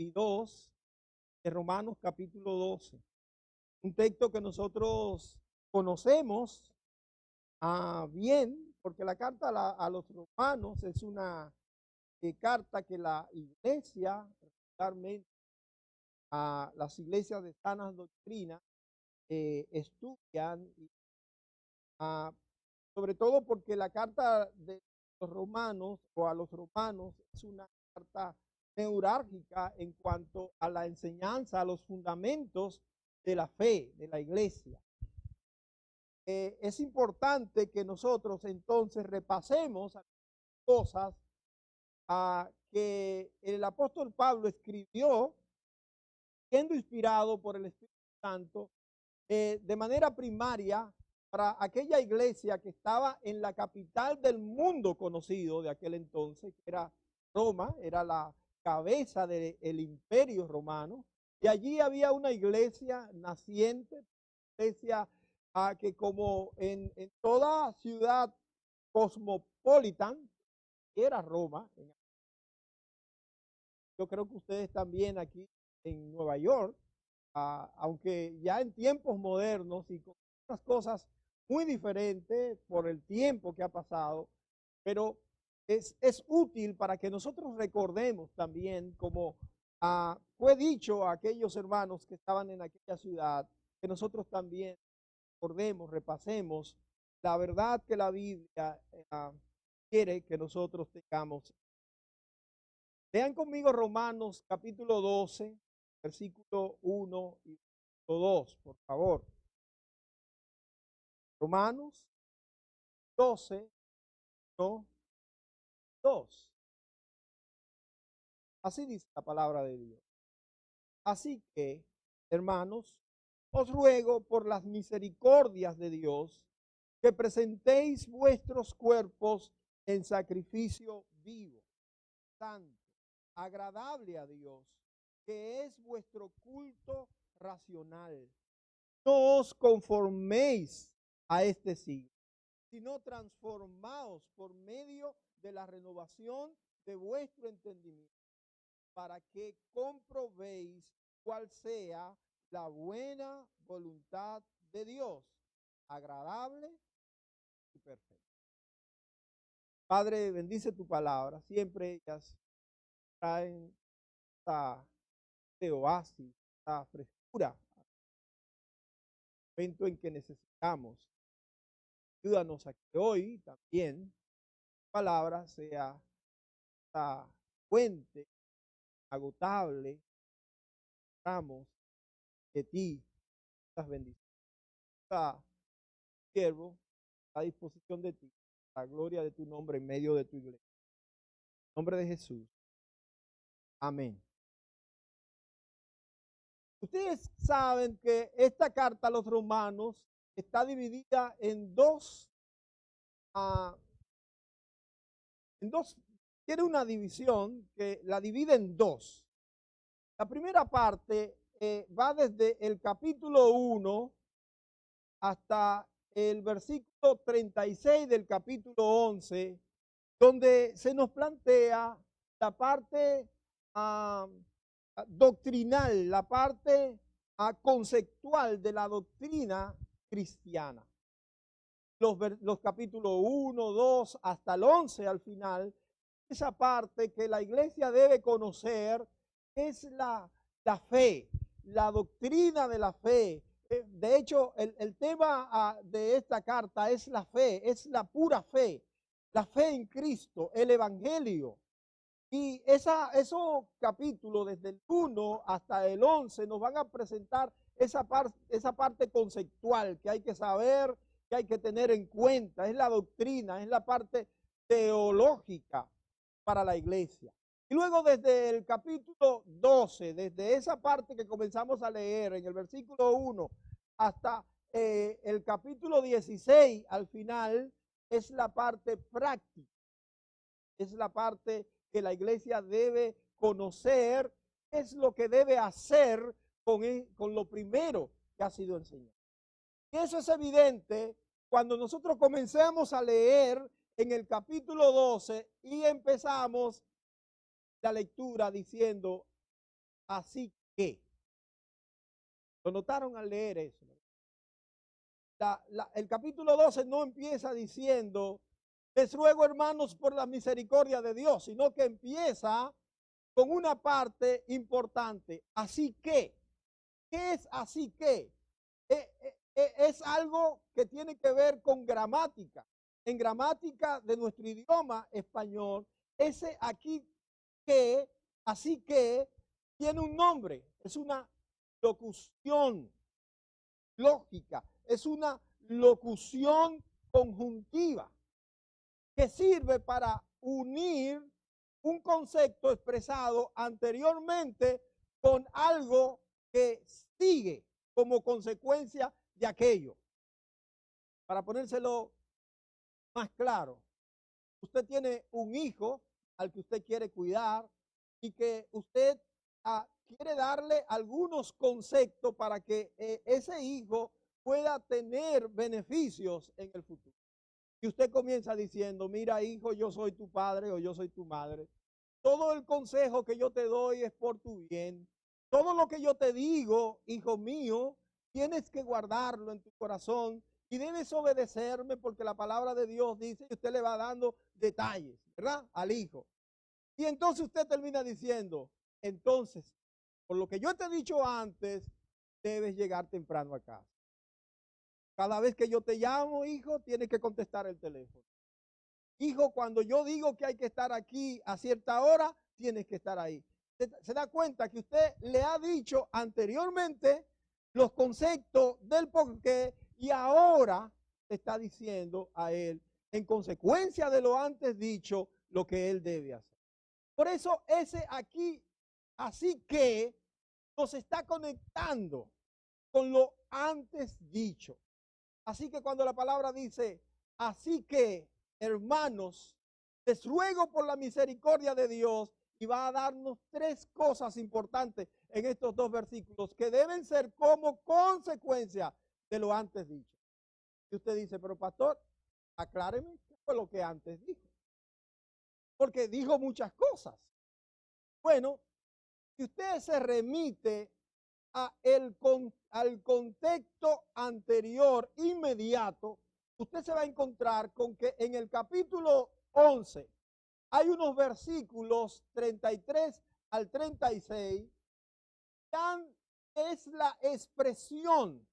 y 2 de Romanos capítulo 12. Un texto que nosotros conocemos bien, porque la carta a los romanos es una carta que la iglesia, particularmente a las iglesias de sanas doctrinas, estudian, sobre todo porque la carta de los romanos o a los romanos es una carta neurálgica en cuanto a la enseñanza, a los fundamentos de la fe de la iglesia. Es importante que nosotros entonces repasemos cosas que el apóstol Pablo escribió siendo inspirado por el Espíritu Santo de manera primaria para aquella iglesia que estaba en la capital del mundo conocido de aquel entonces, que era Roma, era la cabeza del imperio romano, y allí había una iglesia naciente, iglesia que como en toda ciudad cosmopolitan, era Roma. Yo creo que ustedes también aquí en Nueva York, aunque ya en tiempos modernos y con unas cosas muy diferentes por el tiempo que ha pasado, pero es útil para que nosotros recordemos también, como fue dicho a aquellos hermanos que estaban en aquella ciudad, que nosotros también recordemos, repasemos la verdad que la Biblia quiere que nosotros tengamos. Vean conmigo Romanos capítulo 12, versículo 1 y 2, por favor. Romanos 12, 1, 2. Así dice la palabra de Dios. Así que, hermanos, os ruego por las misericordias de Dios que presentéis vuestros cuerpos en sacrificio vivo, santo, agradable a Dios, que es vuestro culto racional. No os conforméis a este siglo, sino transformaos por medio de la renovación de vuestro entendimiento, para que comprobéis cuál sea la buena voluntad de Dios, agradable y perfecta. Padre, bendice tu palabra. Siempre ellas traen este oasis, esta frescura, momento en que necesitamos. Ayúdanos a que hoy también la palabra sea esta fuente agotable, ramos de ti, estas bendiciones. Siervo a disposición de ti, la gloria de tu nombre en medio de tu iglesia. En nombre de Jesús. Amén. Ustedes saben que esta carta a los romanos está dividida en dos, tiene una división que la divide en dos. La primera parte va desde el capítulo 1 hasta el versículo 36 del capítulo 11, donde se nos plantea la parte doctrinal, la parte conceptual de la doctrina cristiana. Los capítulos 1, 2 hasta el 11 al final, esa parte que la iglesia debe conocer es la fe, la doctrina de la fe. De hecho, el tema de esta carta es la fe, es la pura fe, la fe en Cristo, el Evangelio. Y esos capítulos, desde el 1 hasta el 11, nos van a presentar esa parte conceptual que hay que saber, que hay que tener en cuenta. Es la doctrina, es la parte teológica para la iglesia. Y luego desde el capítulo 12, desde esa parte que comenzamos a leer en el versículo 1 hasta el capítulo 16 al final, es la parte práctica, es la parte que la iglesia debe conocer, es lo que debe hacer con lo primero que ha sido enseñado. Y eso es evidente cuando nosotros comenzamos a leer en el capítulo 12 y empezamos la lectura diciendo, así que. ¿Lo notaron al leer eso? El capítulo 12 no empieza diciendo, les ruego hermanos por la misericordia de Dios, sino que empieza con una parte importante. Así que, ¿qué es así que? Es algo que tiene que ver con gramática. En gramática de nuestro idioma español, ese aquí que, así que, tiene un nombre, es una locución lógica, es una locución conjuntiva que sirve para unir un concepto expresado anteriormente con algo que sigue como consecuencia de aquello. Para ponérselo más claro, usted tiene un hijo al que usted quiere cuidar y que usted quiere darle algunos conceptos para que ese hijo pueda tener beneficios en el futuro. Y usted comienza diciendo, mira hijo, yo soy tu padre o yo soy tu madre. Todo el consejo que yo te doy es por tu bien. Todo lo que yo te digo, hijo mío, tienes que guardarlo en tu corazón y debes obedecerme porque la palabra de Dios dice que usted le va dando detalles, ¿verdad? Al hijo. Y entonces usted termina diciendo, entonces, por lo que yo te he dicho antes, debes llegar temprano a casa. Cada vez que yo te llamo, hijo, tienes que contestar el teléfono. Hijo, cuando yo digo que hay que estar aquí a cierta hora, tienes que estar ahí. Se da cuenta que usted le ha dicho anteriormente los conceptos del porqué y ahora le está diciendo a él, en consecuencia de lo antes dicho, lo que él debe hacer. Por eso ese aquí, así que nos está conectando con lo antes dicho. Así que cuando la palabra dice, así que, hermanos, les ruego por la misericordia de Dios, y va a darnos tres cosas importantes en estos dos versículos que deben ser como consecuencia de lo antes dicho. Y usted dice, pero pastor, acláreme qué fue lo que antes dijo. Porque dijo muchas cosas. Bueno, si usted se remite al contexto anterior inmediato, usted se va a encontrar con que en el capítulo 11 hay unos versículos 33 al 36, es la expresión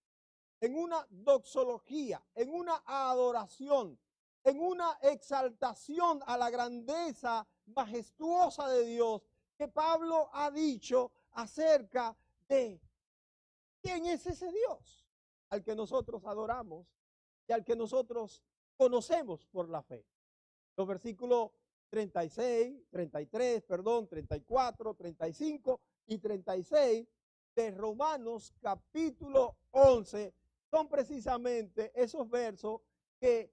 en una doxología, en una adoración, en una exaltación a la grandeza majestuosa de Dios que Pablo ha dicho acerca de quién es ese Dios al que nosotros adoramos y al que nosotros conocemos por la fe. Los versículos 36, 33, perdón, 34, 35 y 36 de Romanos capítulo 11 son precisamente esos versos que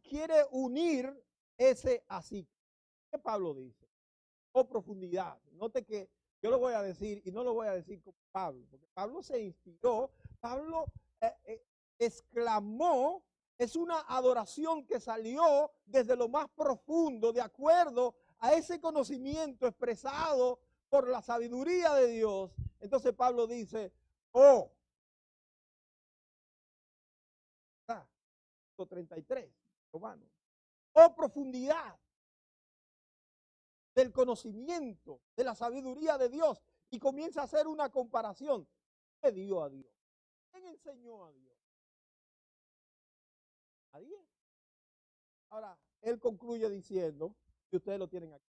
quiere unir ese así. ¿Qué Pablo dice? O profundidad. Note que yo lo voy a decir y no lo voy a decir como Pablo, porque Pablo se inspiró, Pablo exclamó, es una adoración que salió desde lo más profundo, de acuerdo a ese conocimiento expresado por la sabiduría de Dios. Entonces Pablo dice, oh, 33, Romano, oh profundidad del conocimiento, de la sabiduría de Dios, y comienza a hacer una comparación. ¿Qué dio a Dios? ¿Quién enseñó a Dios? Nadie. Ahora, él concluye diciendo que ustedes lo tienen aquí.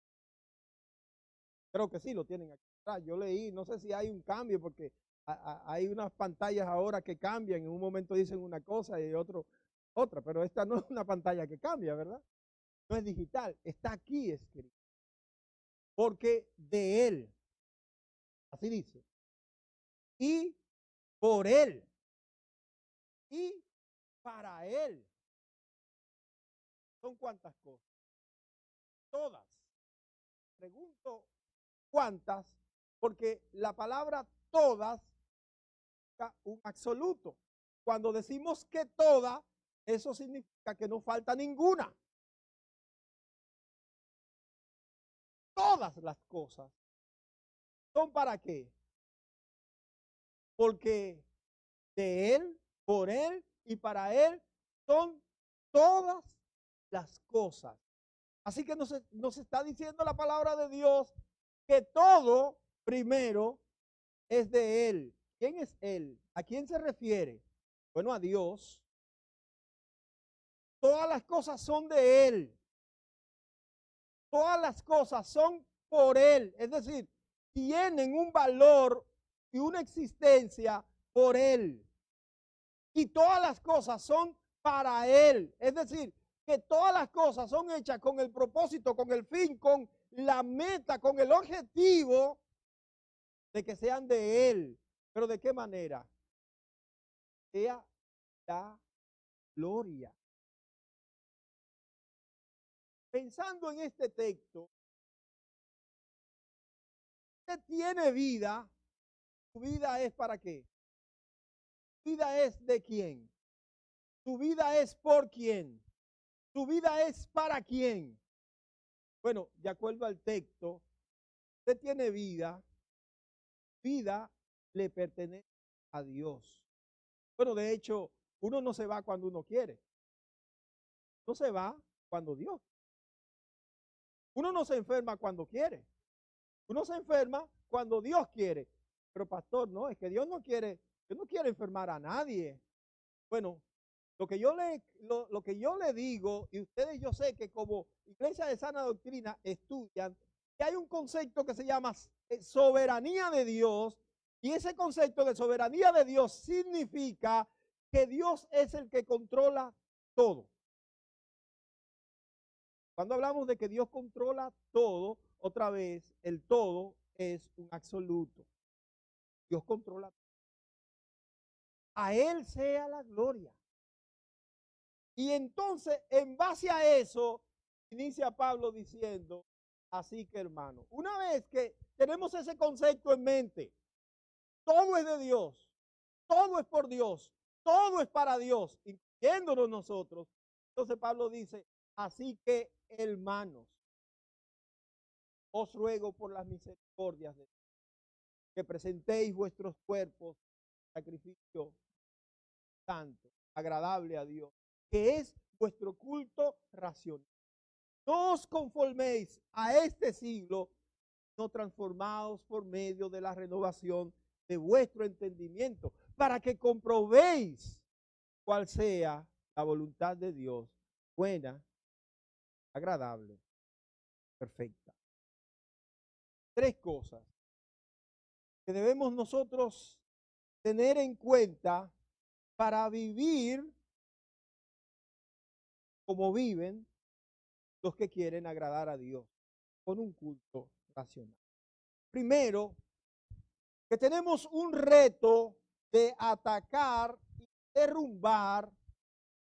Creo que sí, lo tienen aquí. Yo leí, no sé si hay un cambio, porque hay unas pantallas ahora que cambian, en un momento dicen una cosa y otro otra, pero esta no es una pantalla que cambia, ¿verdad? No es digital, está aquí escrito. Porque de él, así dice, y por él, y para él. ¿Son cuántas cosas? Todas. Pregunto cuántas, porque la palabra todas es un absoluto. Cuando decimos que toda, eso significa que no falta ninguna. Todas las cosas son para qué? porque de Él, por Él y para Él son todas las cosas. Así que nos está diciendo la palabra de Dios que todo primero es de Él. ¿Quién es Él? ¿A quién se refiere? Bueno, a Dios. Todas las cosas son de Él. Todas las cosas son por Él. Es decir, tienen un valor y una existencia por Él. Y todas las cosas son para Él. Es decir, que todas las cosas son hechas con el propósito, con el fin, con la meta, con el objetivo de que sean de Él. Pero ¿de qué manera? Sea la gloria. Pensando en este texto, usted tiene vida. ¿Su vida es para qué? ¿Su vida es de quién? ¿Su vida es por quién? ¿Su vida es para quién? Bueno, de acuerdo al texto, usted tiene vida. Vida le pertenece a Dios. Bueno, de hecho, uno no se va cuando uno quiere. Uno se va cuando Dios. Uno no se enferma cuando quiere. Uno se enferma cuando Dios quiere. Pero pastor, no, es que Dios no quiere enfermar a nadie. Bueno, lo que yo le digo, y ustedes yo sé que como Iglesia de Sana Doctrina estudian, que hay un concepto que se llama soberanía de Dios, y ese concepto de soberanía de Dios significa que Dios es el que controla todo. Cuando hablamos de que Dios controla todo, otra vez, el todo es un absoluto. Dios controla todo. A Él sea la gloria. Y entonces, en base a eso, inicia Pablo diciendo, así que hermano, una vez que tenemos ese concepto en mente, todo es de Dios, todo es por Dios, todo es para Dios, incluyéndonos nosotros. Entonces Pablo dice, así que hermanos, os ruego por las misericordias de Dios, que presentéis vuestros cuerpos sacrificio santo, agradable a Dios, que es vuestro culto racional. No os conforméis a este siglo, no transformados por medio de la renovación de vuestro entendimiento, para que comprobéis cuál sea la voluntad de Dios, buena, agradable, perfecta. Tres cosas que debemos nosotros tener en cuenta para vivir como viven los que quieren agradar a Dios con un culto racional. Primero, que tenemos un reto de atacar y derrumbar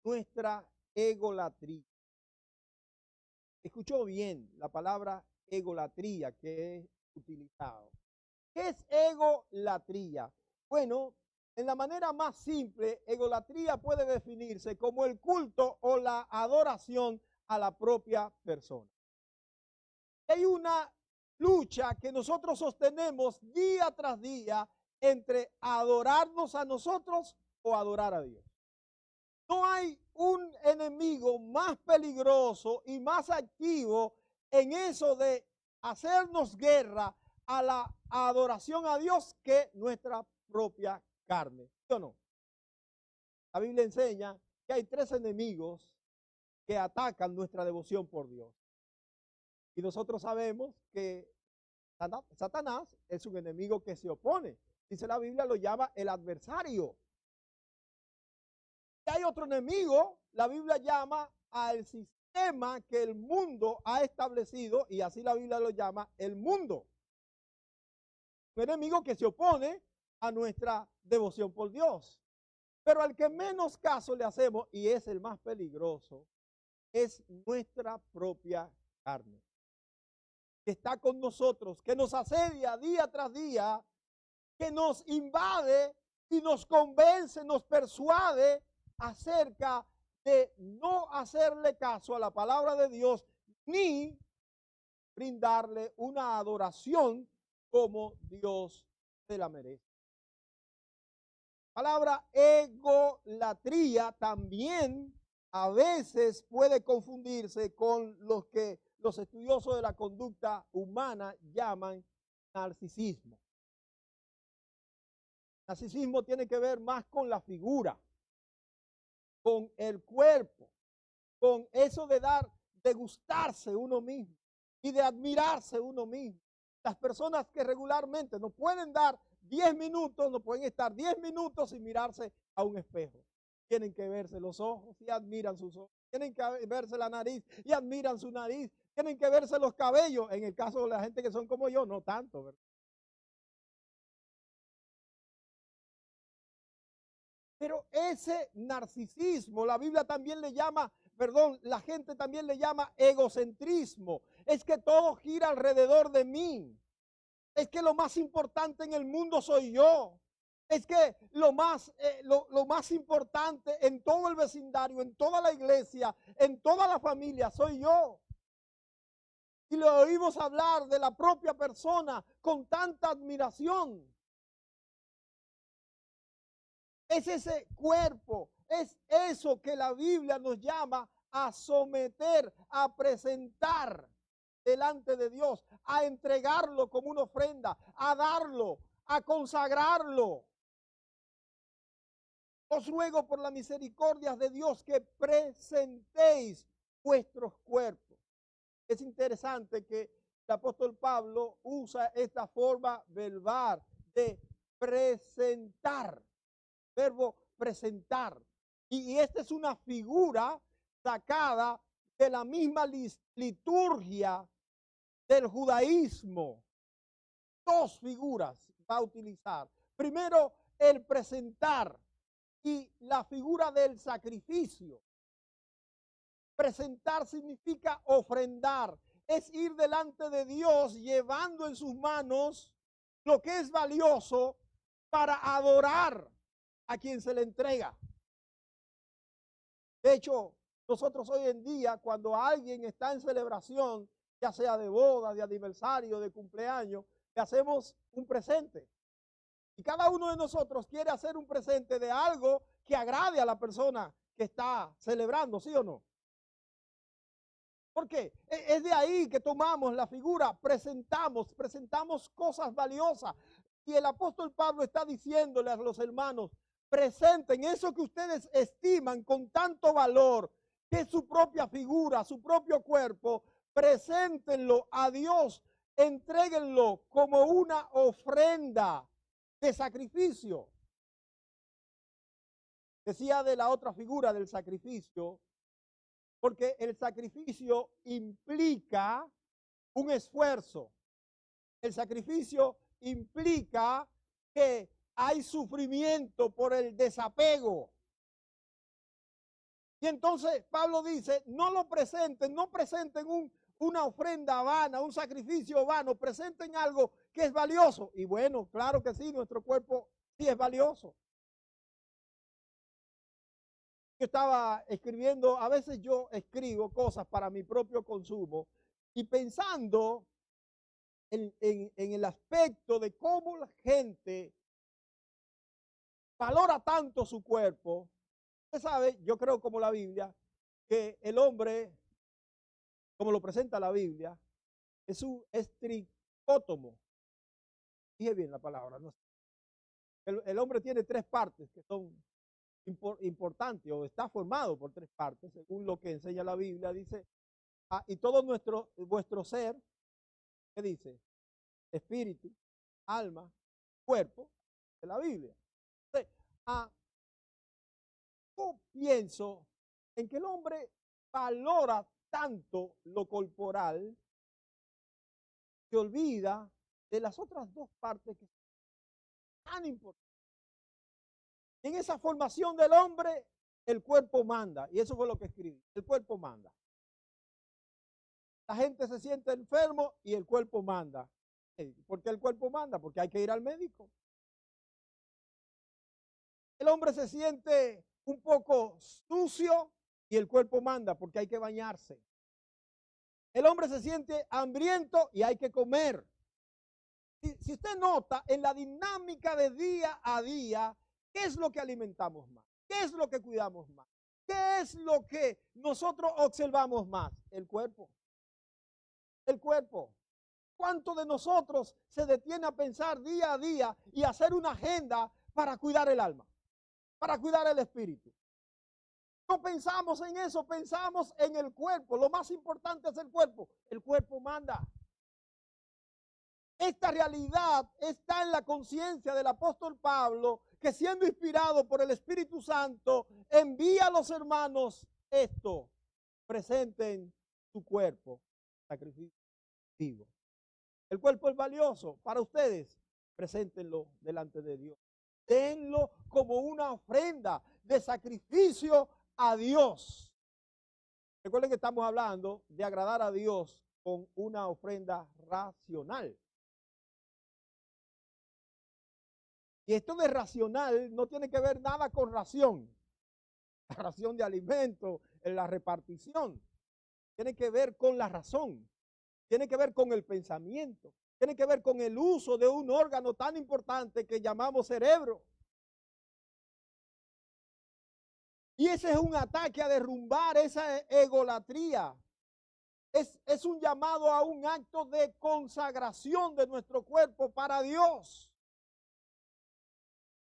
nuestra egolatría. Escuchó bien la palabra egolatría que he utilizado. ¿Qué es egolatría? Bueno, en la manera más simple, egolatría puede definirse como el culto o la adoración a la propia persona. Hay una lucha que nosotros sostenemos día tras día entre adorarnos a nosotros o adorar a Dios. No hay un enemigo más peligroso y más activo en eso de hacernos guerra a la adoración a Dios que nuestra propia carne. ¿Sí o no? La Biblia enseña que hay tres enemigos que atacan nuestra devoción por Dios. Y nosotros sabemos que Satanás es un enemigo que se opone. Dice la Biblia, lo llama el adversario. Y hay otro enemigo, la Biblia llama al sistema que el mundo ha establecido, y así la Biblia lo llama el mundo. Un enemigo que se opone a nuestra devoción por Dios. Pero al que menos caso le hacemos, y es el más peligroso, es nuestra propia carne, que está con nosotros, que nos asedia día tras día, que nos invade y nos convence, nos persuade acerca de no hacerle caso a la palabra de Dios, ni brindarle una adoración como Dios se la merece. palabra egolatría también a veces puede confundirse con los que los estudiosos de la conducta humana llaman narcisismo. Narcisismo tiene que ver más con la figura, con el cuerpo, con eso de gustarse uno mismo y de admirarse uno mismo. Las personas que regularmente no pueden dar 10 minutos, no pueden estar 10 minutos sin mirarse a un espejo. Tienen que verse los ojos y admiran sus ojos. Tienen que verse la nariz y admiran su nariz. Tienen que verse los cabellos. En el caso de la gente que son como yo, no tanto, ¿verdad? Pero ese narcisismo, la Biblia también le llama, perdón, la gente también le llama egocentrismo. Es que todo gira alrededor de mí. Es que lo más importante en el mundo soy yo. Es que lo más importante en todo el vecindario, en toda la iglesia, en toda la familia, soy yo. Y le oímos hablar de la propia persona con tanta admiración. Es ese cuerpo, es eso que la Biblia nos llama a someter, a presentar delante de Dios, a entregarlo como una ofrenda, a darlo, a consagrarlo. Os ruego por la misericordia de Dios que presentéis vuestros cuerpos. Es interesante que el apóstol Pablo usa esta forma verbal de presentar, verbo presentar. Y esta es una figura sacada de la misma liturgia del judaísmo. Dos figuras va a utilizar. Primero, el presentar y la figura del sacrificio. Presentar significa ofrendar, es ir delante de Dios llevando en sus manos lo que es valioso para adorar a quien se le entrega. De hecho, nosotros hoy en día, cuando alguien está en celebración, ya sea de boda, de aniversario, de cumpleaños, le hacemos un presente. Y cada uno de nosotros quiere hacer un presente de algo que agrade a la persona que está celebrando, ¿sí o no? ¿Por qué? Es de ahí que tomamos la figura, presentamos cosas valiosas. Y el apóstol Pablo está diciéndole a los hermanos, presenten eso que ustedes estiman con tanto valor, que es su propia figura, su propio cuerpo, preséntenlo a Dios, entréguenlo como una ofrenda de sacrificio. Decía de la otra figura del sacrificio, porque el sacrificio implica un esfuerzo. El sacrificio implica que hay sufrimiento por el desapego. Y entonces Pablo dice, no lo presenten, no presenten una ofrenda vana, un sacrificio vano, presenten algo que es valioso. Y bueno, claro que sí, nuestro cuerpo sí es valioso. Yo estaba escribiendo, a veces yo escribo cosas para mi propio consumo y pensando en el aspecto de cómo la gente valora tanto su cuerpo. Usted sabe, yo creo como la Biblia, que el hombre, como lo presenta la Biblia, es un estricótomo. Dije bien la palabra, ¿no? El hombre tiene tres partes que son importante o está formado por tres partes, según lo que enseña la Biblia, dice, y todo vuestro ser, ¿qué dice? Espíritu, alma, cuerpo, de la Biblia. Entonces, yo pienso en que el hombre valora tanto lo corporal que olvida de las otras dos partes que son tan importantes. En esa formación del hombre, el cuerpo manda. Y eso fue lo que escribí. El cuerpo manda. La gente se siente enfermo y el cuerpo manda. ¿Por qué el cuerpo manda? Porque hay que ir al médico. El hombre se siente un poco sucio y el cuerpo manda porque hay que bañarse. El hombre se siente hambriento y hay que comer. Si usted nota, en la dinámica de día a día, ¿Qué es lo que alimentamos más? ¿Qué es lo que cuidamos más? ¿Qué es lo que nosotros observamos más? El cuerpo. El cuerpo. ¿Cuánto de nosotros se detiene a pensar día a día y hacer una agenda para cuidar el alma, para cuidar el espíritu? No pensamos en eso, pensamos en el cuerpo. Lo más importante es el cuerpo. El cuerpo manda. Esta realidad está en la conciencia del apóstol Pablo, que siendo inspirado por el Espíritu Santo, envía a los hermanos esto: presenten su cuerpo, sacrificio vivo. El cuerpo es valioso para ustedes, preséntenlo delante de Dios. Denlo como una ofrenda de sacrificio a Dios. Recuerden que estamos hablando de agradar a Dios con una ofrenda racional. Y esto de racional no tiene que ver nada con ración. La ración de alimento, en la repartición. Tiene que ver con la razón. Tiene que ver con el pensamiento. Tiene que ver con el uso de un órgano tan importante que llamamos cerebro. Y ese es un ataque a derrumbar esa egolatría. Es un llamado a un acto de consagración de nuestro cuerpo para Dios.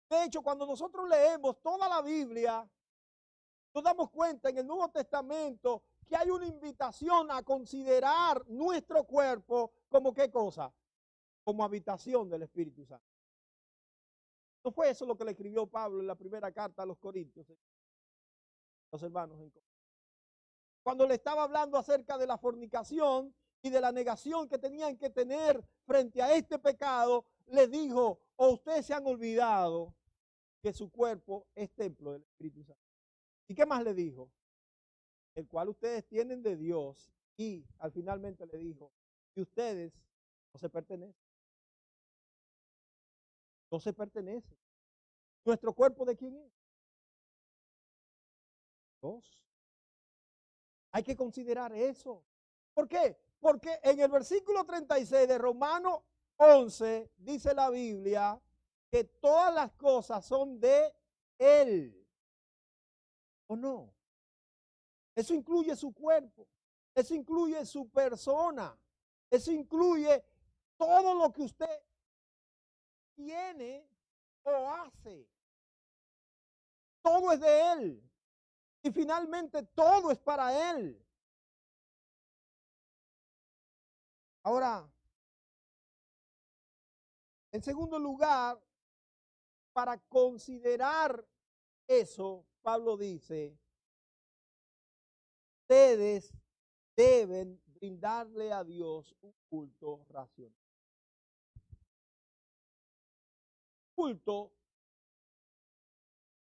De hecho, cuando nosotros leemos toda la Biblia, nos damos cuenta en el Nuevo Testamento que hay una invitación a considerar nuestro cuerpo como ¿qué cosa? Como habitación del Espíritu Santo. ¿No fue eso lo que le escribió Pablo en la primera carta a los Corintios? Los hermanos en Corintios. Cuando le estaba hablando acerca de la fornicación y de la negación que tenían que tener frente a este pecado, les dijo: o ustedes se han olvidado que su cuerpo es templo del Espíritu Santo. ¿Y qué más le dijo? El cual ustedes tienen de Dios. Y al finalmente le dijo: y ustedes no se pertenecen. No se pertenecen. ¿Nuestro cuerpo de quién es? Dios. Hay que considerar eso. ¿Por qué? Porque en el versículo 36 de Romanos 11 dice la Biblia que todas las cosas son de Él. ¿O no? Eso incluye su cuerpo. Eso incluye su persona. Eso incluye todo lo que usted tiene o hace. Todo es de Él. Y finalmente todo es para Él. Ahora, en segundo lugar, para considerar eso, Pablo dice: ustedes deben brindarle a Dios un culto racional. Culto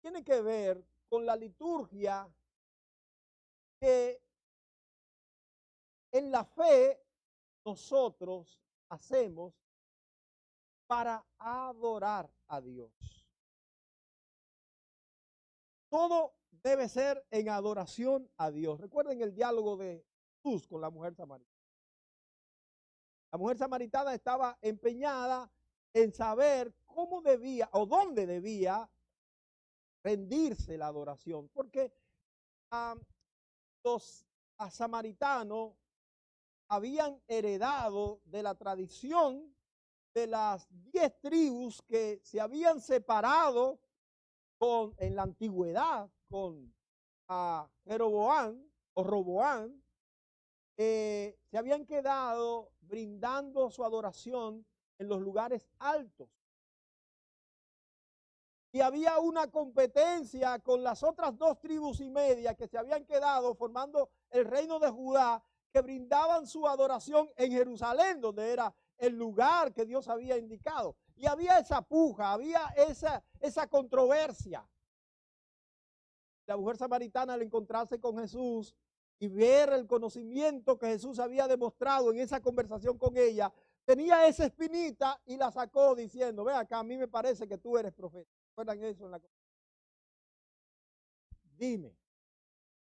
tiene que ver con la liturgia que en la fe nosotros hacemos para adorar a Dios. Todo debe ser en adoración a Dios. Recuerden el diálogo de Jesús con la mujer samaritana. La mujer samaritana estaba empeñada en saber cómo debía o dónde debía rendirse la adoración, porque los samaritanos habían heredado de la tradición de las 10 tribus que se habían separado en la antigüedad con Jeroboam o Roboam. Se habían quedado brindando su adoración en los lugares altos. Y había una competencia con las otras 2 tribus y media que se habían quedado formando el reino de Judá, que brindaban su adoración en Jerusalén, donde era el lugar que Dios había indicado. Y había esa puja, había esa controversia. La mujer samaritana, al encontrarse con Jesús y ver el conocimiento que Jesús había demostrado en esa conversación con ella, tenía esa espinita y la sacó diciendo: ve acá, a mí me parece que tú eres profeta. ¿Recuerdan eso en la conversación? Dime,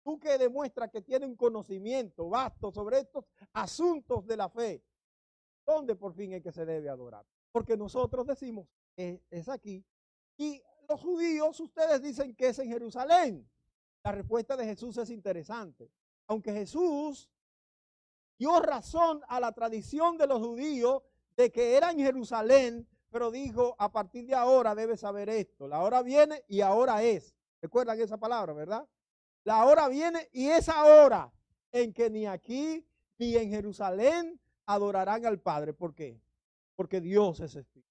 tú que demuestras que tienes un conocimiento vasto sobre estos asuntos de la fe, ¿dónde por fin es que se debe adorar? Porque nosotros decimos que es aquí. Y los judíos, ustedes dicen que es en Jerusalén. La respuesta de Jesús es interesante. Aunque Jesús dio razón a la tradición de los judíos de que era en Jerusalén, pero dijo, a partir de ahora debes saber esto. La hora viene y ahora es. ¿Recuerdan esa palabra, verdad? La hora viene y es ahora en que ni aquí ni en Jerusalén adorarán al Padre. ¿Por qué? Porque Dios es espíritu.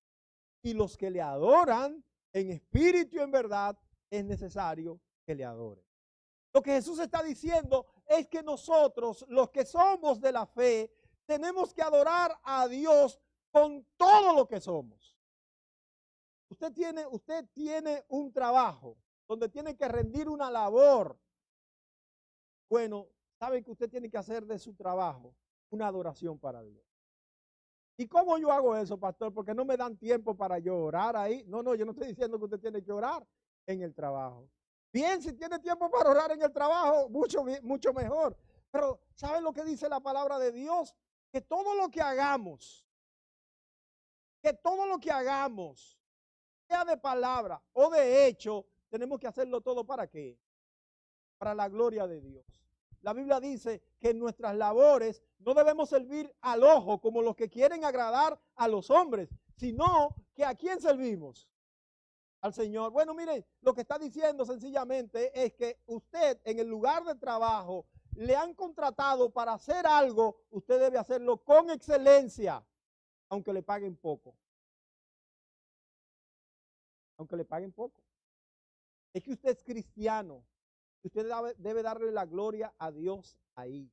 Y los que le adoran en espíritu y en verdad es necesario que le adoren. Lo que Jesús está diciendo es que nosotros, los que somos de la fe, tenemos que adorar a Dios con todo lo que somos. Usted tiene un trabajo donde tiene que rendir una labor. Bueno, sabe que usted tiene que hacer de su trabajo una adoración para Dios. ¿Y cómo yo hago eso, pastor? Porque no me dan tiempo para yo orar ahí. No, yo no estoy diciendo que usted tiene que orar en el trabajo. Bien, si tiene tiempo para orar en el trabajo, mucho mejor. Pero ¿saben lo que dice la palabra de Dios? Que todo lo que hagamos, sea de palabra o de hecho, tenemos que hacerlo todo ¿para qué? Para la gloria de Dios. La Biblia dice que en nuestras labores no debemos servir al ojo como los que quieren agradar a los hombres, sino que ¿a quién servimos? Al Señor. Bueno, mire, lo que está diciendo sencillamente es que usted en el lugar de trabajo le han contratado para hacer algo, usted debe hacerlo con excelencia, aunque le paguen poco. Aunque le paguen poco. Es que usted es cristiano. Usted debe darle la gloria a Dios ahí.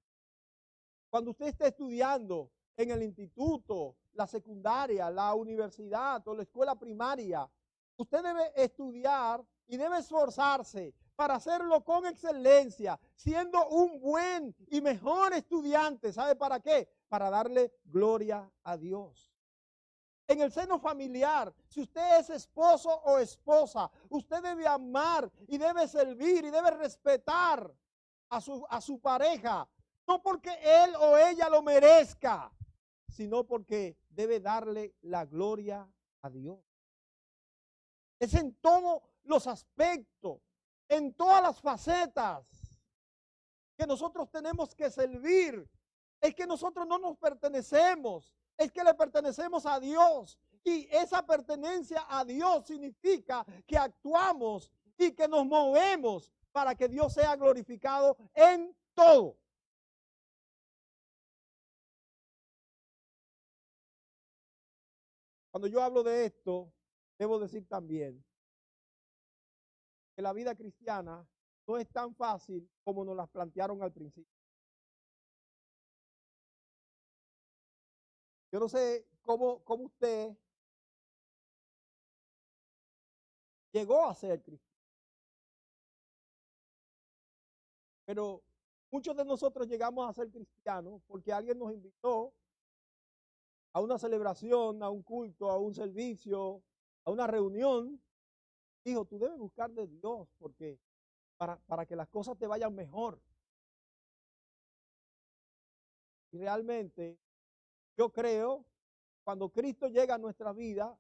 Cuando usted esté estudiando en el instituto, la secundaria, la universidad o la escuela primaria, usted debe estudiar y debe esforzarse para hacerlo con excelencia, siendo un buen y mejor estudiante. ¿Sabe para qué? Para darle gloria a Dios. En el seno familiar, si usted es esposo o esposa, usted debe amar y debe servir y debe respetar a su pareja, no porque él o ella lo merezca, sino porque debe darle la gloria a Dios. Es en todos los aspectos, en todas las facetas que nosotros tenemos que servir. Es que nosotros no nos pertenecemos, es que le pertenecemos a Dios. Y esa pertenencia a Dios significa que actuamos y que nos movemos para que Dios sea glorificado en todo. Cuando yo hablo de esto, debo decir también que la vida cristiana no es tan fácil como nos la plantearon al principio. Yo no sé cómo usted llegó a ser cristiano, pero muchos de nosotros llegamos a ser cristianos porque alguien nos invitó a una celebración, a un culto, a un servicio, a una reunión. Dijo, tú debes buscar de Dios porque para que las cosas te vayan mejor. Y realmente yo creo, cuando Cristo llega a nuestra vida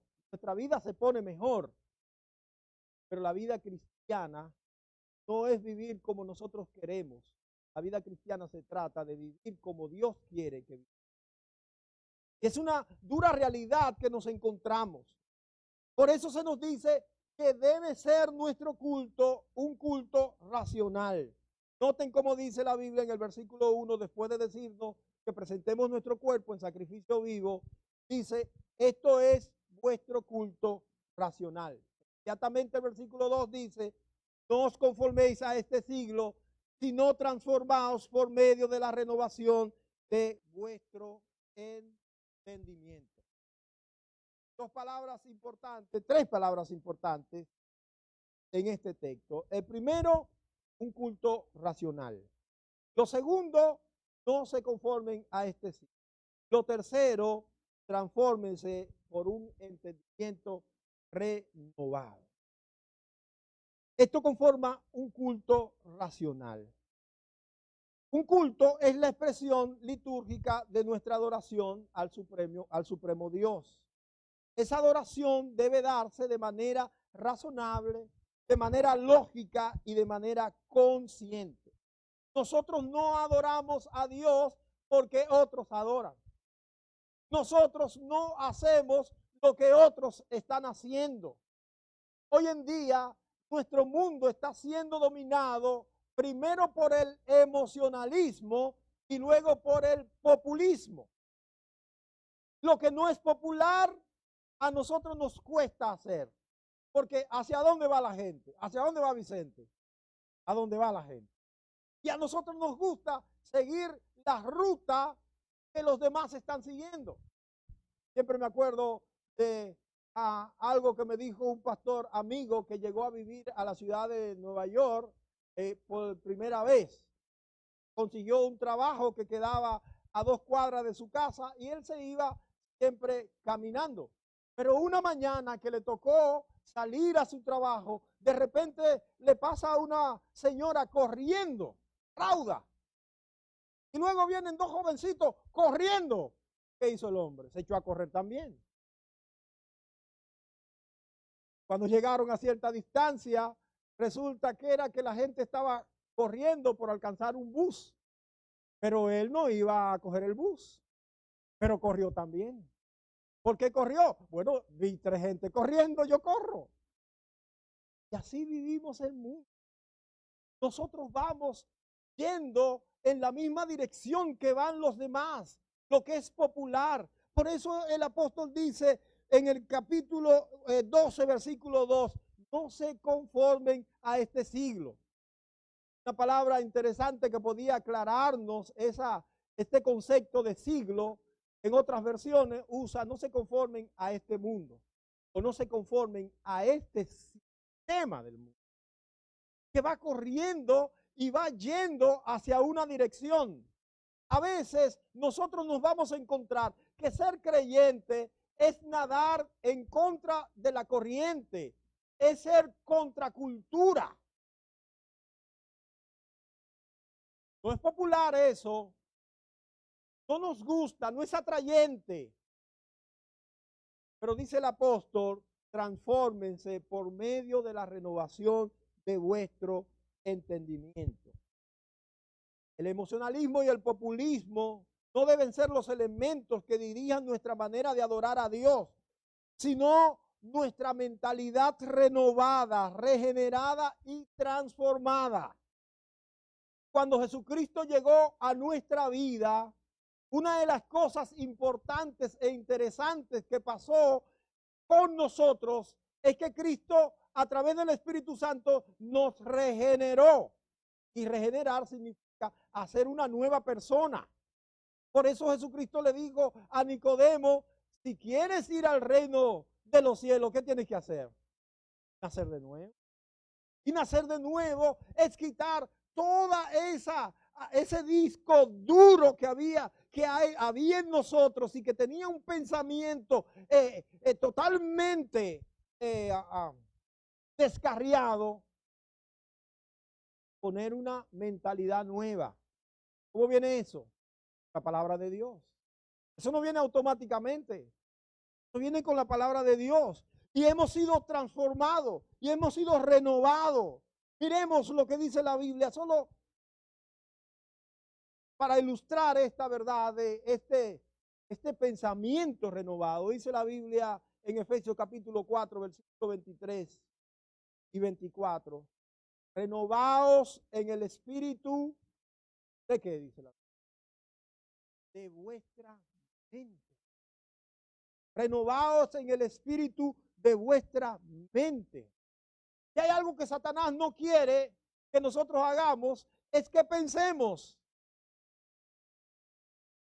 se pone mejor. Pero la vida cristiana no es vivir como nosotros queremos. La vida cristiana se trata de vivir como Dios quiere que vivamos. Es una dura realidad que nos encontramos. Por eso se nos dice que debe ser nuestro culto un culto racional. Noten cómo dice la Biblia en el versículo 1, después de decirnos que presentemos nuestro cuerpo en sacrificio vivo, dice, esto es vuestro culto racional. Inmediatamente el versículo 2 dice, no os conforméis a este siglo, sino transformaos por medio de la renovación de vuestro entendimiento. Tres palabras importantes en este texto. El primero, un culto racional. Lo segundo, no se conformen a este siglo. Lo tercero, transfórmense por un entendimiento renovado. Esto conforma un culto racional. Un culto es la expresión litúrgica de nuestra adoración al supremo Dios. esa adoración debe darse de manera razonable, de manera lógica y de manera consciente. Nosotros no adoramos a Dios porque otros adoran. Nosotros no hacemos lo que otros están haciendo. Hoy en día, nuestro mundo está siendo dominado primero por el emocionalismo y luego por el populismo. Lo que no es popular, a nosotros nos cuesta hacer. Porque ¿hacia dónde va la gente? ¿Hacia dónde va Vicente? ¿A dónde va la gente? Y a nosotros nos gusta seguir la ruta que los demás están siguiendo. Siempre me acuerdo de algo que me dijo un pastor amigo que llegó a vivir a la ciudad de Nueva York por primera vez. Consiguió un trabajo que quedaba a 2 cuadras de su casa y él se iba siempre caminando. Pero una mañana que le tocó salir a su trabajo, de repente le pasa a una señora corriendo, rauda. Y luego vienen 2 jovencitos corriendo. ¿Qué hizo el hombre? Se echó a correr también. Cuando llegaron a cierta distancia, resulta que era que la gente estaba corriendo por alcanzar un bus. Pero él no iba a coger el bus, pero corrió también. ¿Por qué corrió? Bueno, vi 3 gente corriendo, yo corro. Y así vivimos el mundo. Nosotros vamos yendo en la misma dirección que van los demás, lo que es popular. Por eso el apóstol dice en el capítulo 12, versículo 2, no se conformen a este siglo. Una palabra interesante que podía aclararnos este concepto de siglo. En otras versiones usa no se conformen a este mundo o no se conformen a este sistema del mundo que va corriendo y va yendo hacia una dirección. A veces nosotros nos vamos a encontrar que ser creyente es nadar en contra de la corriente, es ser contracultura. No es popular eso, no nos gusta, no es atrayente. Pero dice el apóstol, transfórmense por medio de la renovación de vuestro entendimiento. El emocionalismo y el populismo no deben ser los elementos que dirijan nuestra manera de adorar a Dios, sino nuestra mentalidad renovada, regenerada y transformada. Cuando Jesucristo llegó a nuestra vida, una de las cosas importantes e interesantes que pasó con nosotros es que Cristo, a través del Espíritu Santo, nos regeneró. Y regenerar significa hacer una nueva persona. Por eso Jesucristo le dijo a Nicodemo, si quieres ir al reino de los cielos, ¿qué tienes que hacer? Nacer de nuevo. Y nacer de nuevo es quitar toda ese disco duro que había en nosotros y que tenía un pensamiento totalmente descarriado, poner una mentalidad nueva. ¿Cómo viene eso? La palabra de Dios. Eso no viene automáticamente. Eso viene con la palabra de Dios. Y hemos sido transformados y hemos sido renovados. Miremos lo que dice la Biblia, solo para ilustrar esta verdad de este pensamiento renovado. Dice la Biblia en Efesios capítulo 4, versículos 23 y 24. Renovaos en el espíritu de qué dice la Biblia, de vuestra mente. Renovaos en el espíritu de vuestra mente. Si hay algo que Satanás no quiere que nosotros hagamos, es que pensemos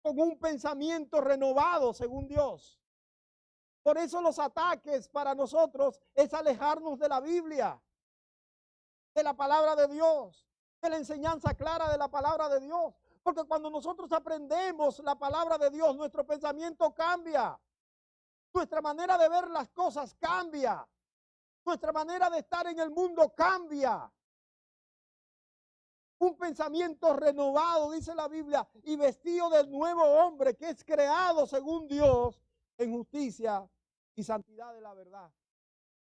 con un pensamiento renovado según Dios. Por eso los ataques para nosotros es alejarnos de la Biblia, de la palabra de Dios, de la enseñanza clara de la palabra de Dios. Porque cuando nosotros aprendemos la palabra de Dios, nuestro pensamiento cambia. Nuestra manera de ver las cosas cambia. Nuestra manera de estar en el mundo cambia. Un pensamiento renovado, dice la Biblia, y vestido del nuevo hombre que es creado según Dios en justicia y santidad de la verdad,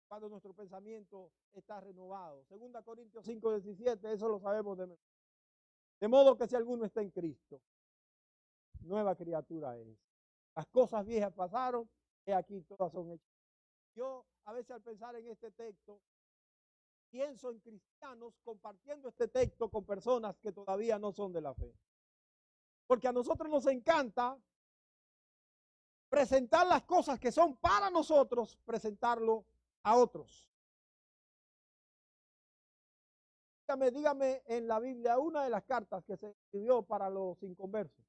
cuando nuestro pensamiento está renovado. 2 Corintios 5:17, eso lo sabemos de memoria. De modo que si alguno está en Cristo, nueva criatura es. Las cosas viejas pasaron, y aquí todas son hechas. Yo a veces al pensar en este texto, pienso en cristianos compartiendo este texto con personas que todavía no son de la fe. Porque a nosotros nos encanta presentar las cosas que son para nosotros, presentarlo a otros. Dígame en la Biblia una de las cartas que se escribió para los inconversos.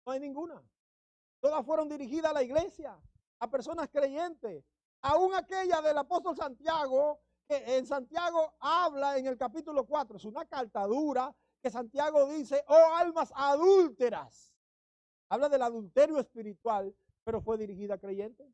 No hay ninguna. Todas fueron dirigidas a la iglesia, a personas creyentes. Aún aquella del apóstol Santiago, que en Santiago habla en el capítulo 4, es una carta dura, que Santiago dice, oh almas adúlteras. Habla del adulterio espiritual, pero fue dirigida a creyentes.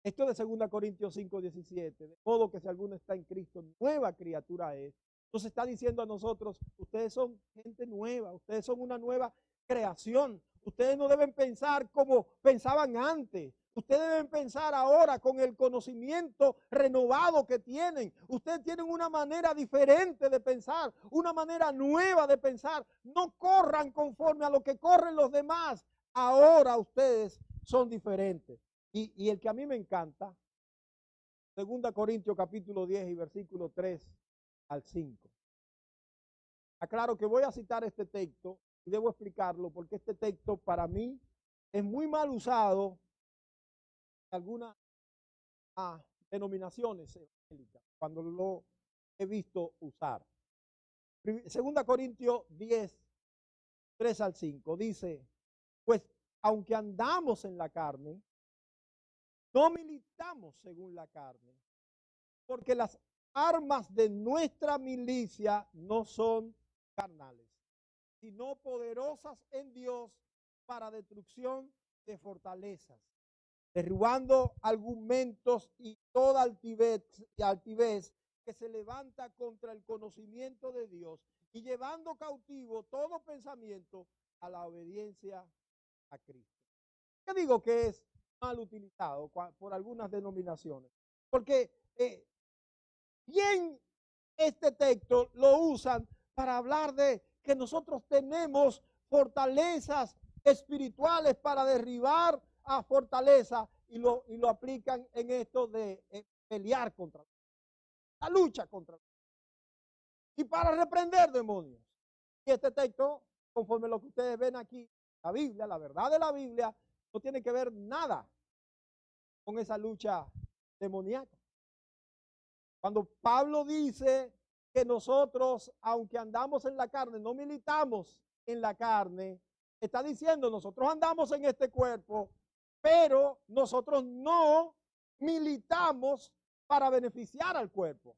Esto de 2 Corintios 5:17, de modo que si alguno está en Cristo, nueva criatura es. Nos está diciendo a nosotros, ustedes son gente nueva, ustedes son una nueva creación. Ustedes no deben pensar como pensaban antes. Ustedes deben pensar ahora con el conocimiento renovado que tienen. Ustedes tienen una manera diferente de pensar, una manera nueva de pensar. No corran conforme a lo que corren los demás. Ahora ustedes son diferentes. Y el que a mí me encanta, 2 Corintios capítulo 10 y versículo 3 al 5. Aclaro que voy a citar este texto y debo explicarlo porque este texto para mí es muy mal usado en algunas denominaciones evangélicas cuando lo he visto usar. 2 Corintios 10, 3 al 5 dice, pues aunque andamos en la carne, no militamos según la carne, porque las armas de nuestra milicia no son carnales, sino poderosas en Dios para destrucción de fortalezas, derribando argumentos y toda altivez que se levanta contra el conocimiento de Dios y llevando cautivo todo pensamiento a la obediencia a Cristo. ¿Qué digo que es mal utilizado por algunas denominaciones? Porque bien este texto lo usan para hablar de que nosotros tenemos fortalezas espirituales para derribar a fortaleza y lo aplican en esto de pelear contra la lucha contra y para reprender demonios. Y este texto, conforme lo que ustedes ven aquí, la Biblia, la verdad de la Biblia, no tiene que ver nada con esa lucha demoníaca. Cuando Pablo dice que nosotros, aunque andamos en la carne, no militamos en la carne, está diciendo, nosotros andamos en este cuerpo, pero nosotros no militamos para beneficiar al cuerpo.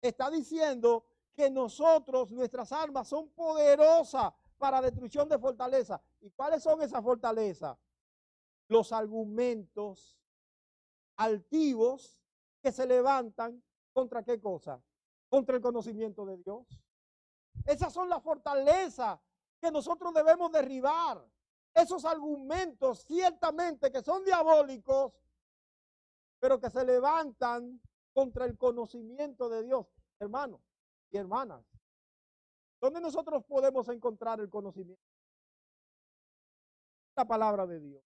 Está diciendo que nosotros, nuestras armas son poderosas para destrucción de fortaleza. ¿Y cuáles son esas fortalezas? Los argumentos altivos que se levantan contra qué cosa? Contra el conocimiento de Dios. Esas son las fortalezas que nosotros debemos derribar. Esos argumentos ciertamente que son diabólicos, pero que se levantan contra el conocimiento de Dios. Hermanos y hermanas, ¿dónde nosotros podemos encontrar el conocimiento? La palabra de Dios.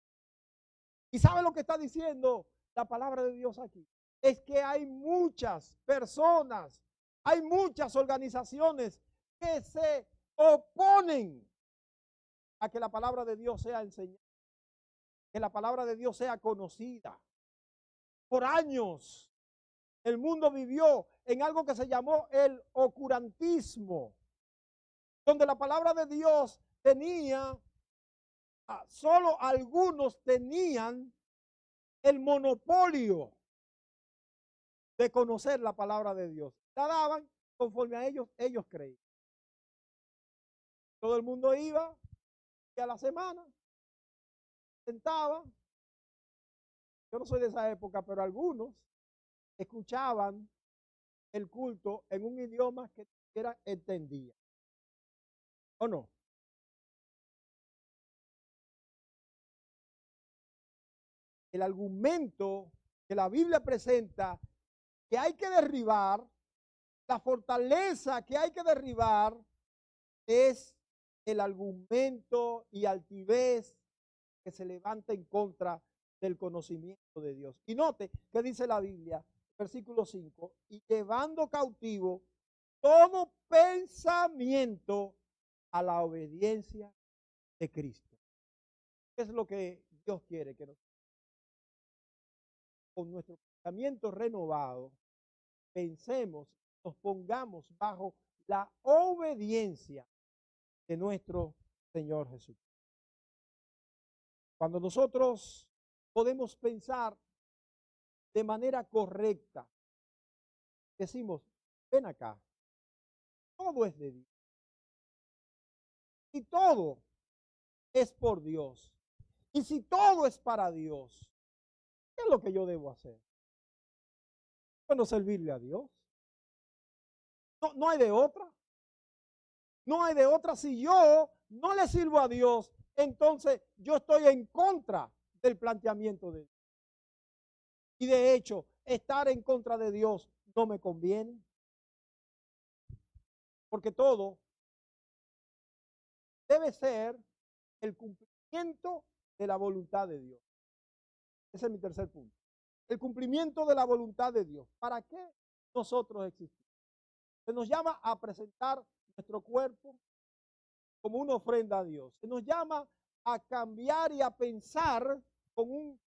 ¿Y sabe lo que está diciendo la palabra de Dios aquí? Es que hay muchas personas, hay muchas organizaciones que se oponen a que la palabra de Dios sea enseñada, que la palabra de Dios sea conocida. Por años el mundo vivió en algo que se llamó el oscurantismo, donde la palabra de Dios tenía, solo algunos tenían el monopolio de conocer la palabra de Dios. La daban conforme a ellos creían. Todo el mundo iba y a la semana sentaba. Yo no soy de esa época, pero algunos escuchaban el culto en un idioma que era entendía. ¿O no? el argumento que la Biblia presenta que hay que derribar, la fortaleza que hay que derribar es el argumento y altivez que se levanta en contra del conocimiento de Dios. Y note que dice la Biblia, versículo 5, y llevando cautivo todo pensamiento a la obediencia de Cristo. ¿Qué es lo que Dios quiere? Que nosotros, con nuestro pensamiento renovado, pensemos, nos pongamos bajo la obediencia de nuestro Señor Jesús. Cuando nosotros podemos pensar de manera correcta, decimos, ven acá, todo es de Dios. Y todo es por Dios. Y si todo es para Dios, ¿qué es lo que yo debo hacer? Bueno, servirle a Dios. No hay de otra. No hay de otra. Si yo no le sirvo a Dios, entonces yo estoy en contra del planteamiento de Dios. Y de hecho, estar en contra de Dios no me conviene. Porque todo debe ser el cumplimiento de la voluntad de Dios. Ese es mi tercer punto. El cumplimiento de la voluntad de Dios. ¿Para qué nosotros existimos? Se nos llama a presentar nuestro cuerpo como una ofrenda a Dios. Se nos llama a cambiar y a pensar con un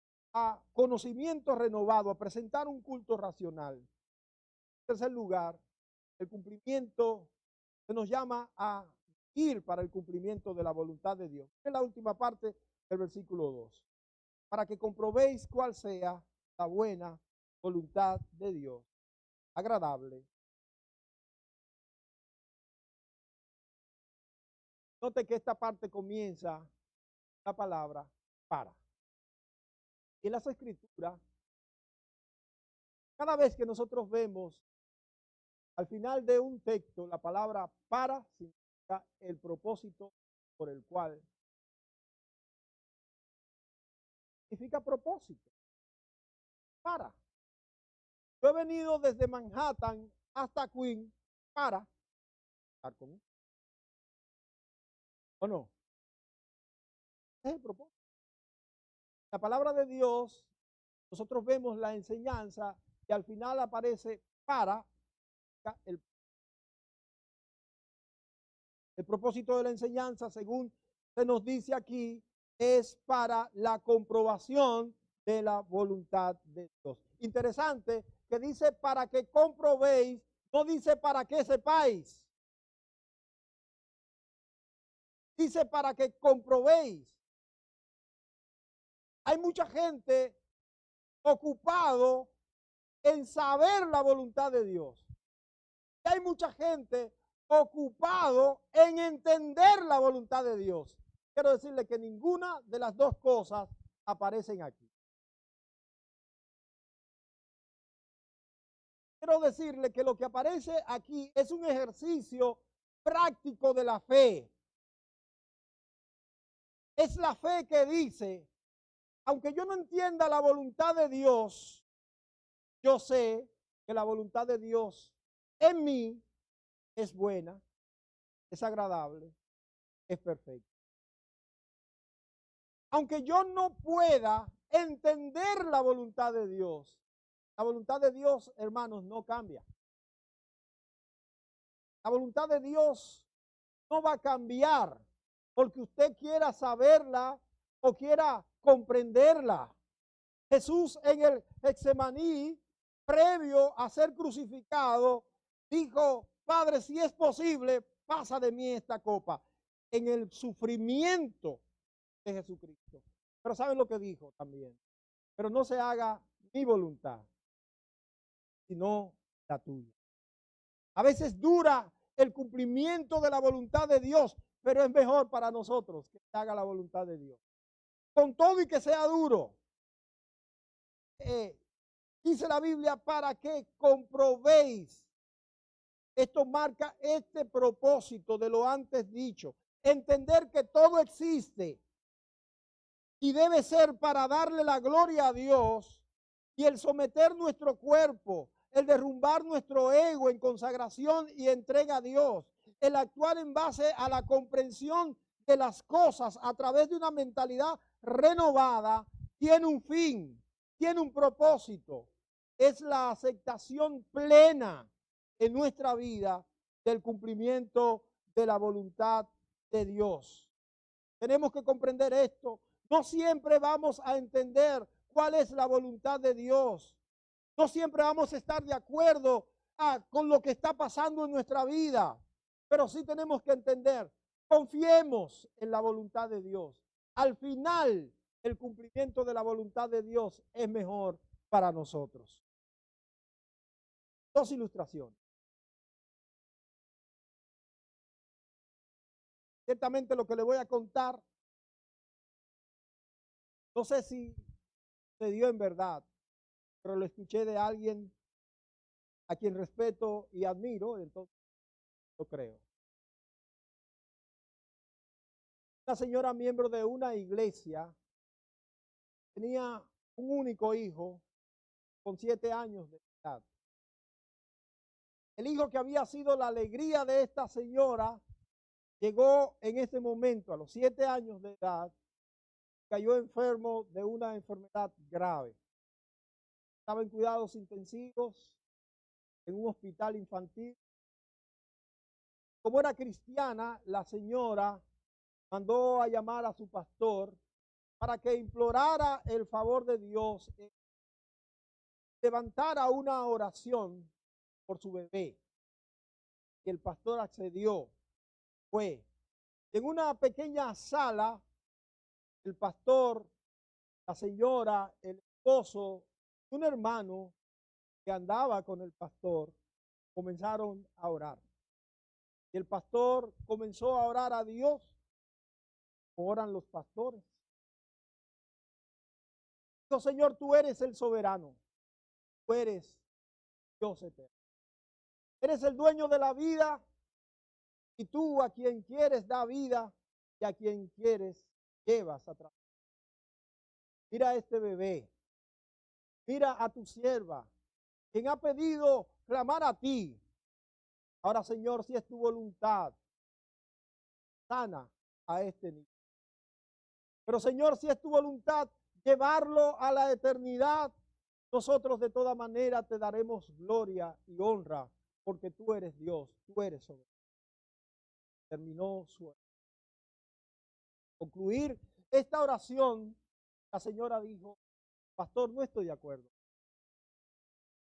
conocimiento renovado, a presentar un culto racional. En tercer lugar, el cumplimiento se nos llama a ir para el cumplimiento de la voluntad de Dios. Es la última parte del versículo 2. Para que comprobéis cuál sea la buena voluntad de Dios, agradable. Note que esta parte comienza la palabra para. Y en las escrituras, cada vez que nosotros vemos al final de un texto la palabra para, significa el propósito por el cual. Significa propósito. Para. Yo he venido desde Manhattan hasta Queens para estar conmigo. ¿O no? Es el propósito. La palabra de Dios, nosotros vemos la enseñanza y al final aparece para el propósito de la enseñanza, según se nos dice aquí, es para la comprobación de la voluntad de Dios. Interesante que dice para que comprobéis, no dice para que sepáis. Dice para que comprobéis. Hay mucha gente ocupado en saber la voluntad de Dios. Y hay mucha gente ocupado en entender la voluntad de Dios. Quiero decirle que ninguna de las dos cosas aparecen aquí. Quiero decirle que lo que aparece aquí es un ejercicio práctico de la fe. Es la fe que dice, aunque yo no entienda la voluntad de Dios, yo sé que la voluntad de Dios en mí es buena, es agradable, es perfecta. Aunque yo no pueda entender la voluntad de Dios, la voluntad de Dios, hermanos, no cambia. La voluntad de Dios no va a cambiar porque usted quiera saberla o quiera comprenderla. Jesús en el Getsemaní, previo a ser crucificado, dijo, Padre, si es posible, pasa de mí esta copa. En el sufrimiento de Jesucristo. Pero ¿saben lo que dijo también? Pero no se haga mi voluntad, sino la tuya. A veces dura el cumplimiento de la voluntad de Dios, pero es mejor para nosotros que se haga la voluntad de Dios. Con todo y que sea duro. Dice la Biblia, para que comprobéis. Esto marca este propósito de lo antes dicho. Entender que todo existe y debe ser para darle la gloria a Dios, y el someter nuestro cuerpo, el derrumbar nuestro ego en consagración y entrega a Dios, el actuar en base a la comprensión de las cosas a través de una mentalidad renovada, tiene un fin, tiene un propósito. Es la aceptación plena en nuestra vida del cumplimiento de la voluntad de Dios. Tenemos que comprender esto. No siempre vamos a entender cuál es la voluntad de Dios. No siempre vamos a estar de acuerdo con lo que está pasando en nuestra vida. Pero sí tenemos que entender, confiemos en la voluntad de Dios. Al final, el cumplimiento de la voluntad de Dios es mejor para nosotros. Dos ilustraciones. Ciertamente lo que le voy a contar, no sé si se dio en verdad, pero lo escuché de alguien a quien respeto y admiro, entonces lo creo. Una señora miembro de una iglesia tenía un único hijo con 7 años de edad. El hijo que había sido la alegría de esta señora llegó en ese momento, a los 7 años de edad, cayó enfermo de una enfermedad grave. Estaba en cuidados intensivos en un hospital infantil. Como era cristiana, la señora mandó a llamar a su pastor para que implorara el favor de Dios, levantara una oración por su bebé. Y el pastor accedió. Fue en una pequeña sala, el pastor, la señora, el esposo, un hermano que andaba con el pastor, comenzaron a orar. Y el pastor comenzó a orar a Dios. Oran los pastores. Dijo, Señor, tú eres el soberano. Tú eres Dios eterno. Eres el dueño de la vida y tú a quien quieres da vida y a quien quieres llevas atrás. Mira a este bebé. Mira a tu sierva, quien ha pedido clamar a ti. Ahora, Señor, si es tu voluntad, sana a este niño. Pero, Señor, si es tu voluntad llevarlo a la eternidad, nosotros de toda manera te daremos gloria y honra, porque tú eres Dios, tú eres soberano. Terminó su oración. Concluir esta oración, la señora dijo, pastor, no estoy de acuerdo.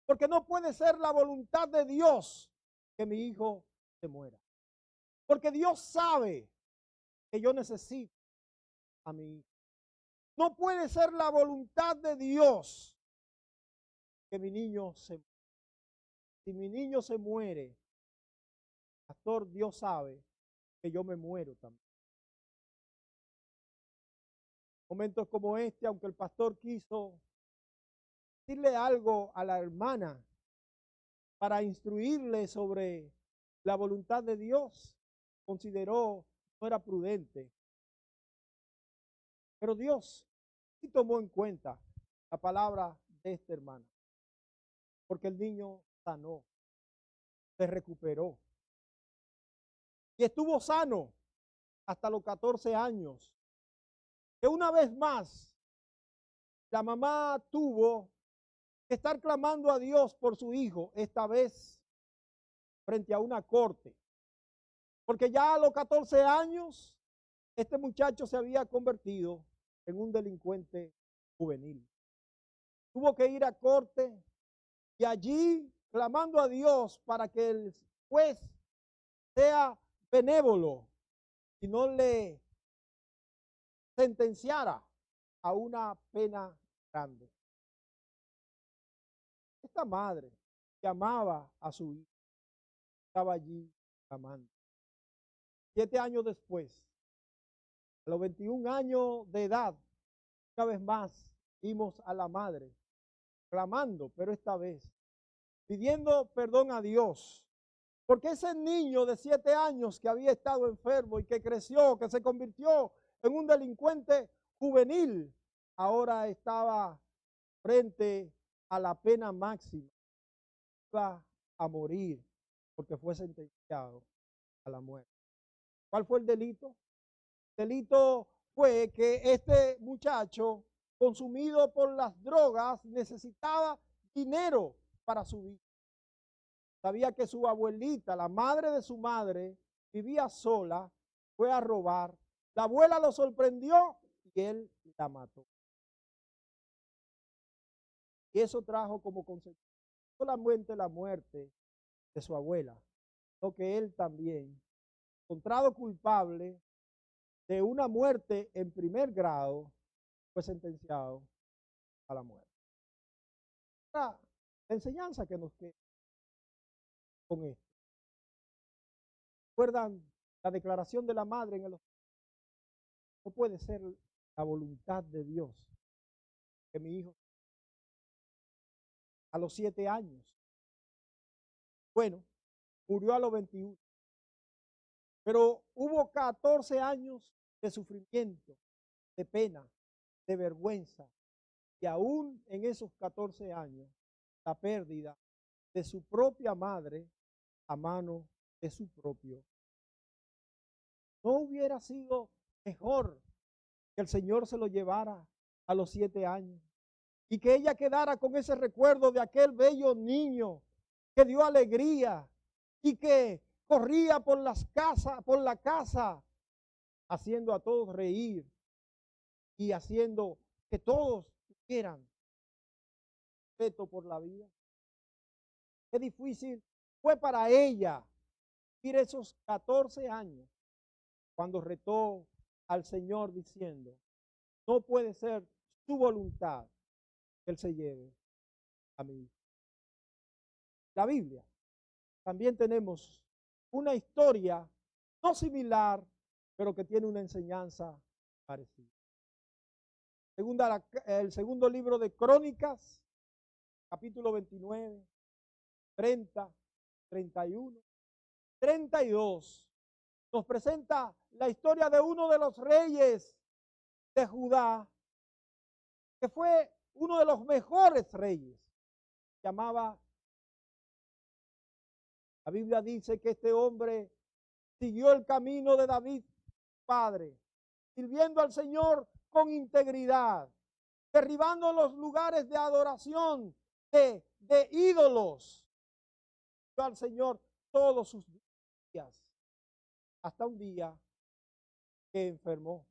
Porque no puede ser la voluntad de Dios que mi hijo se muera. Porque Dios sabe que yo necesito a mi hijo. No puede ser la voluntad de Dios que mi niño se muera. Si mi niño se muere, pastor, Dios sabe que yo me muero también. Momentos como este, aunque el pastor quiso decirle algo a la hermana para instruirle sobre la voluntad de Dios, consideró no era prudente. Pero Dios sí tomó en cuenta la palabra de esta hermana, porque el niño sanó, se recuperó y estuvo sano hasta los 14 años. Que una vez más la mamá tuvo que estar clamando a Dios por su hijo, esta vez frente a una corte. Porque ya a los 14 años, este muchacho se había convertido en un delincuente juvenil. Tuvo que ir a corte y allí clamando a Dios para que el juez sea benévolo y no le sentenciara a una pena grande. Esta madre que amaba a su hijo estaba allí clamando. 7 años después, a los 21 años de edad, una vez más vimos a la madre clamando, pero esta vez pidiendo perdón a Dios. Porque ese niño de 7 años que había estado enfermo y que creció, que se convirtió en un delincuente juvenil ahora estaba frente a la pena máxima. Iba a morir porque fue sentenciado a la muerte. ¿Cuál fue el delito? El delito fue que este muchacho, consumido por las drogas, necesitaba dinero para su vida. Sabía que su abuelita, la madre de su madre, vivía sola, fue a robar. La abuela lo sorprendió y él la mató. Y eso trajo como consecuencia solamente la muerte de su abuela, sino que él también, encontrado culpable de una muerte en primer grado, fue sentenciado a la muerte. La enseñanza que nos queda con esto. ¿Recuerdan la declaración de la madre en el hospital? No puede ser la voluntad de Dios que mi hijo a los 7 años. Bueno, murió a los 21. Pero hubo 14 años de sufrimiento, de pena, de vergüenza. Y aún en esos 14 años, la pérdida de su propia madre a mano de su propio. ¿No hubiera sido mejor que el Señor se lo llevara a los 7 años y que ella quedara con ese recuerdo de aquel bello niño que dio alegría y que corría por las casas, por la casa, haciendo a todos reír y haciendo que todos tuvieran respeto por la vida? Qué difícil fue para ella vivir esos 14 años cuando retó al Señor diciendo, no puede ser su voluntad que Él se lleve a mi hijo. La Biblia también tenemos una historia no similar, pero que tiene una enseñanza parecida. El segundo libro de Crónicas, capítulo 29, 30, 31, 32, nos presenta la historia de uno de los reyes de Judá, que fue uno de los mejores reyes. Llamaba, la Biblia dice que este hombre siguió el camino de David, padre, sirviendo al Señor con integridad, derribando los lugares de adoración de ídolos al Señor todos sus días, hasta un día que enfermó.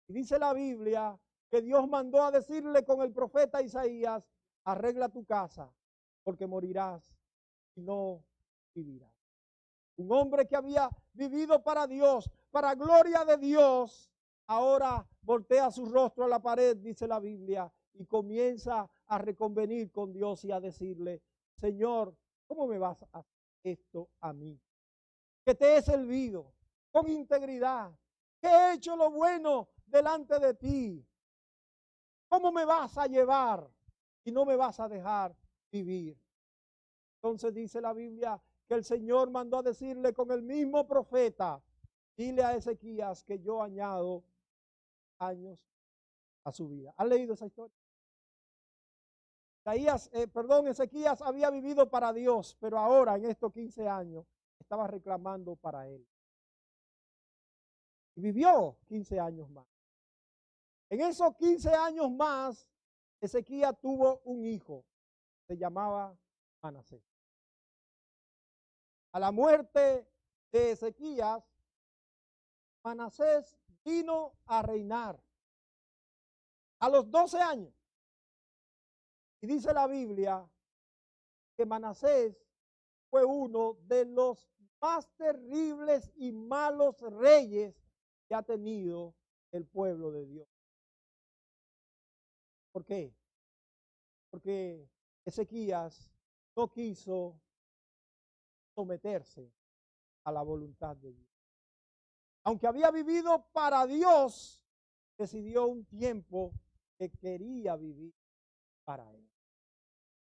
Y dice la Biblia que Dios mandó a decirle con el profeta Isaías, arregla tu casa, porque morirás y no vivirás. Un hombre que había vivido para Dios, para gloria de Dios, ahora voltea su rostro a la pared, dice la Biblia, y comienza a reconvenir con Dios y a decirle, Señor, ¿cómo me vas a hacer esto a mí? Que te he servido con integridad, que he hecho lo bueno delante de ti. ¿Cómo me vas a llevar y no me vas a dejar vivir? Entonces dice la Biblia que el Señor mandó a decirle con el mismo profeta, dile a Ezequías que yo añado años a su vida. ¿Han leído esa historia? Ezequías había vivido para Dios, pero ahora en estos 15 años estaba reclamando para él. Y vivió 15 años más. En esos 15 años más, Ezequías tuvo un hijo, se llamaba Manasés. A la muerte de Ezequías, Manasés vino a reinar a los 12 años. Y dice la Biblia que Manasés fue uno de los más terribles y malos reyes que ha tenido el pueblo de Dios. ¿Por qué? Porque Ezequías no quiso someterse a la voluntad de Dios. Aunque había vivido para Dios, decidió un tiempo que quería vivir para Él.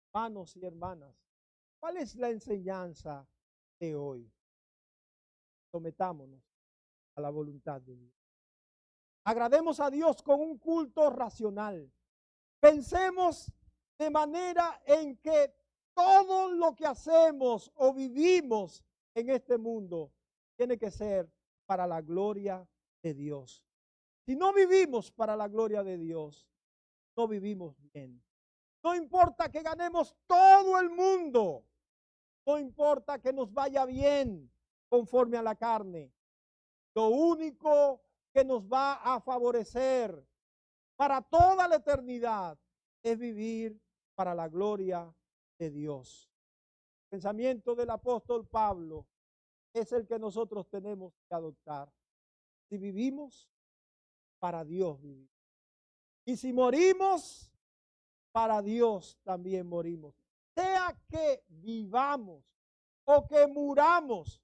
Hermanos y hermanas, ¿cuál es la enseñanza de hoy? Sometámonos a la voluntad de Dios. Agrademos a Dios con un culto racional. Pensemos de manera en que todo lo que hacemos o vivimos en este mundo tiene que ser para la gloria de Dios. Si no vivimos para la gloria de Dios, no vivimos bien. No importa que ganemos todo el mundo, no importa que nos vaya bien conforme a la carne. Lo único que nos va a favorecer para toda la eternidad es vivir para la gloria de Dios. El pensamiento del apóstol Pablo es el que nosotros tenemos que adoptar. Si vivimos, para Dios vivimos. Y si morimos, para Dios también morimos. Sea que vivamos o que muramos,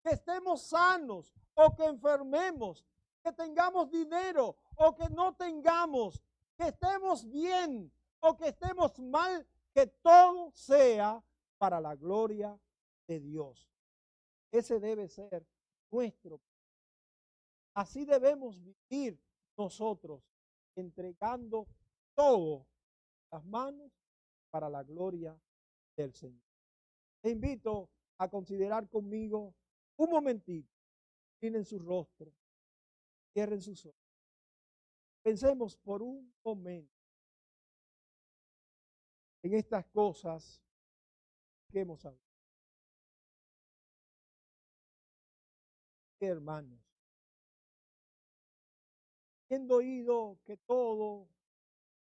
que estemos sanos o que enfermemos, que tengamos dinero o que no tengamos, que estemos bien o que estemos mal, que todo sea para la gloria de Dios. Ese debe ser nuestro. Así debemos vivir nosotros, entregando todo las manos para la gloria del Señor. Te invito a considerar conmigo un momentito. Tienen su rostro, cierren sus ojos. Pensemos por un momento en estas cosas que hemos hablado. Hermanos, habiendo oído que todo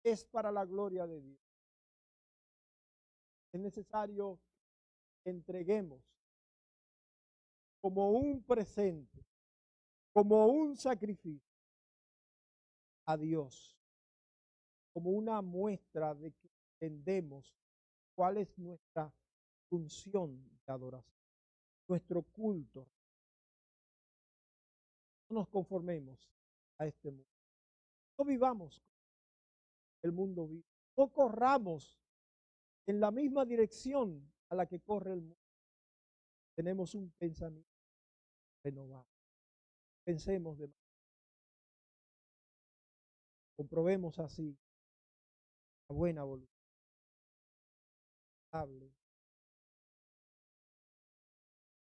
es para la gloria de Dios, es necesario que entreguemos como un presente, como un sacrificio a Dios, como una muestra de que entendemos cuál es nuestra función de adoración, nuestro culto. No nos conformemos a este mundo. No vivamos como el mundo vive. No corramos en la misma dirección a la que corre el mundo. Tenemos un pensamiento renovado. Pensemos de manera. Comprobemos así la buena voluntad.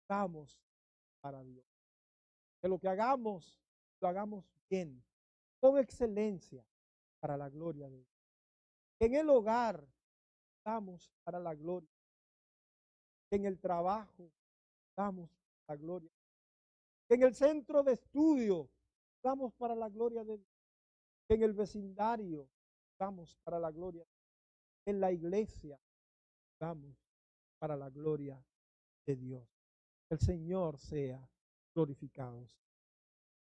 Vamos para Dios. Que lo que hagamos, lo hagamos bien, con excelencia, para la gloria de Dios. Que en el hogar, damos para la gloria. Que en el trabajo, damos la gloria. Que en el centro de estudio, damos para la gloria de Dios. Que en el vecindario, damos para la gloria. En la iglesia, damos para la gloria de Dios. El Señor sea glorificado.